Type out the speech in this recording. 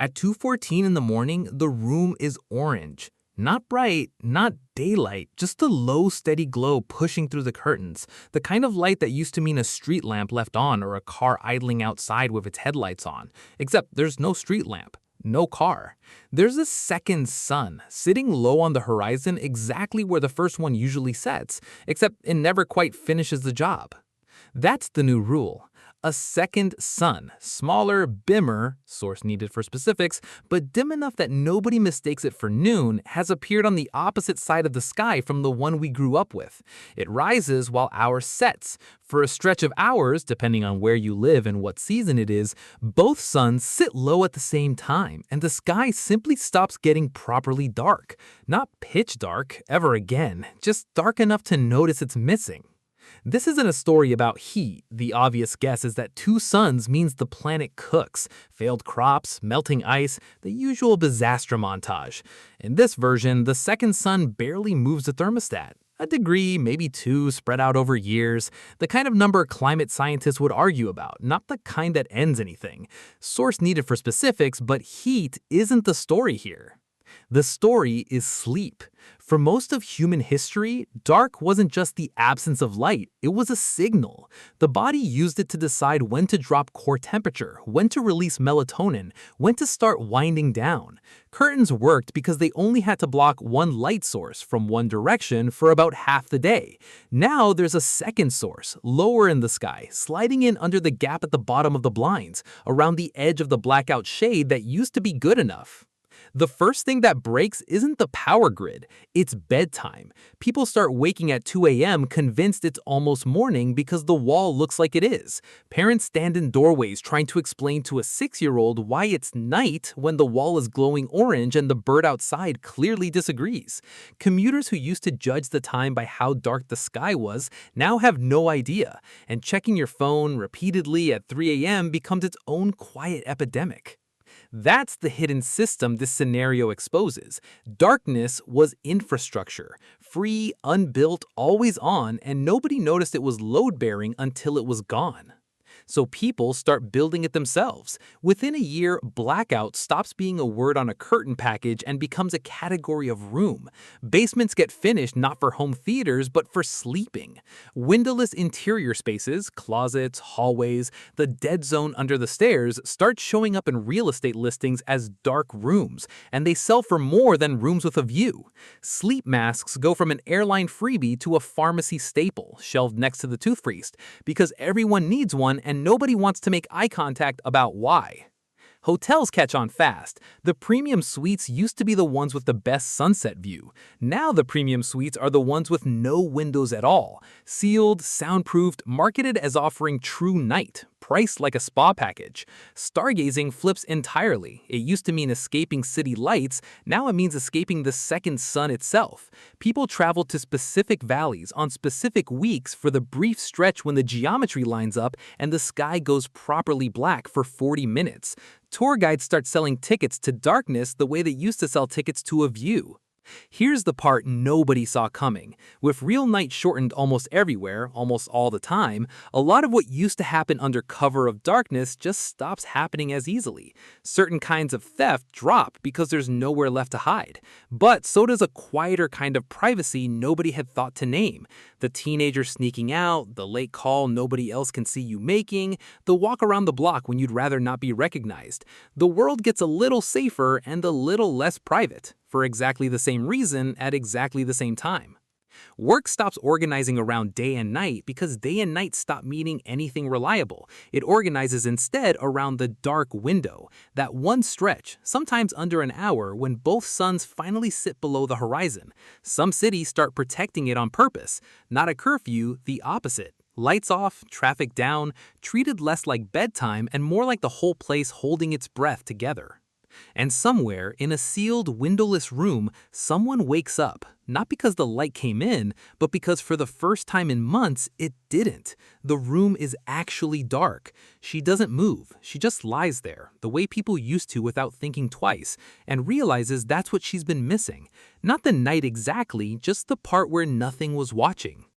At 2:14 in the morning, the room is orange. Not bright, not daylight, just a low, steady glow pushing through the curtains, the kind of light that used to mean a street lamp left on or a car idling outside with its headlights on. Except there's no street lamp, no car. There's a second sun, sitting low on the horizon exactly where the first one usually sets, except it never quite finishes the job. That's the new rule. A second sun, smaller, dimmer, source needed for specifics, but dim enough that nobody mistakes it for noon, has appeared on the opposite side of the sky from the one we grew up with. It rises while ours sets. For a stretch of hours, depending on where you live and what season it is, both suns sit low at the same time, and the sky simply stops getting properly dark. Not pitch dark, ever again, just dark enough to notice it's missing. This isn't a story about heat. The obvious guess is that two suns means the planet cooks. Failed crops, melting ice, the usual disaster montage. In this version, the second sun barely moves the thermostat. A degree, maybe two, spread out over years. The kind of number climate scientists would argue about, not the kind that ends anything. Source needed for specifics, but heat isn't the story here. The story is sleep. For most of human history, dark wasn't just the absence of light, it was a signal. The body used it to decide when to drop core temperature, when to release melatonin, when to start winding down. Curtains worked because they only had to block one light source from one direction for about half the day. Now there's a second source, lower in the sky, sliding in under the gap at the bottom of the blinds, around the edge of the blackout shade that used to be good enough. The first thing that breaks isn't the power grid, it's bedtime. People start waking at 2 a.m. convinced it's almost morning because the wall looks like it is. Parents stand in doorways trying to explain to a 6-year-old why it's night when the wall is glowing orange and the bird outside clearly disagrees. Commuters who used to judge the time by how dark the sky was now have no idea, and checking your phone repeatedly at 3 a.m. becomes its own quiet epidemic. That's the hidden system this scenario exposes. Darkness was infrastructure, free, unbuilt, always on, and nobody noticed it was load-bearing until it was gone. So people start building it themselves. Within a year, blackout stops being a word on a curtain package and becomes a category of room. Basements get finished not for home theaters, but for sleeping. Windowless interior spaces, closets, hallways, the dead zone under the stairs start showing up in real estate listings as dark rooms, and they sell for more than rooms with a view. Sleep masks go from an airline freebie to a pharmacy staple, shelved next to the toothpaste, because everyone needs one and nobody wants to make eye contact about why. Hotels catch on fast. The premium suites used to be the ones with the best sunset view. Now the premium suites are the ones with no windows at all. Sealed, soundproofed, marketed as offering true night, priced like a spa package. Stargazing flips entirely. It used to mean escaping city lights, now it means escaping the second sun itself. People travel to specific valleys on specific weeks for the brief stretch when the geometry lines up and the sky goes properly black for 40 minutes. Tour guides start selling tickets to darkness the way they used to sell tickets to a view. Here's the part nobody saw coming. With real night shortened almost everywhere, almost all the time, a lot of what used to happen under cover of darkness just stops happening as easily. Certain kinds of theft drop because there's nowhere left to hide. But so does a quieter kind of privacy nobody had thought to name. The teenager sneaking out, the late call nobody else can see you making, the walk around the block when you'd rather not be recognized. The world gets a little safer and a little less private, for exactly the same reason at exactly the same time. Work stops organizing around day and night because day and night stop meaning anything reliable. It organizes instead around the dark window, that one stretch, sometimes under an hour, when both suns finally sit below the horizon. Some cities start protecting it on purpose. Not a curfew, the opposite. Lights off, traffic down, treated less like bedtime and more like the whole place holding its breath together. And somewhere, in a sealed, windowless room, someone wakes up, not because the light came in, but because for the first time in months, it didn't. The room is actually dark. She doesn't move. She just lies there, the way people used to without thinking twice, and realizes that's what she's been missing. Not the night exactly, just the part where nothing was watching.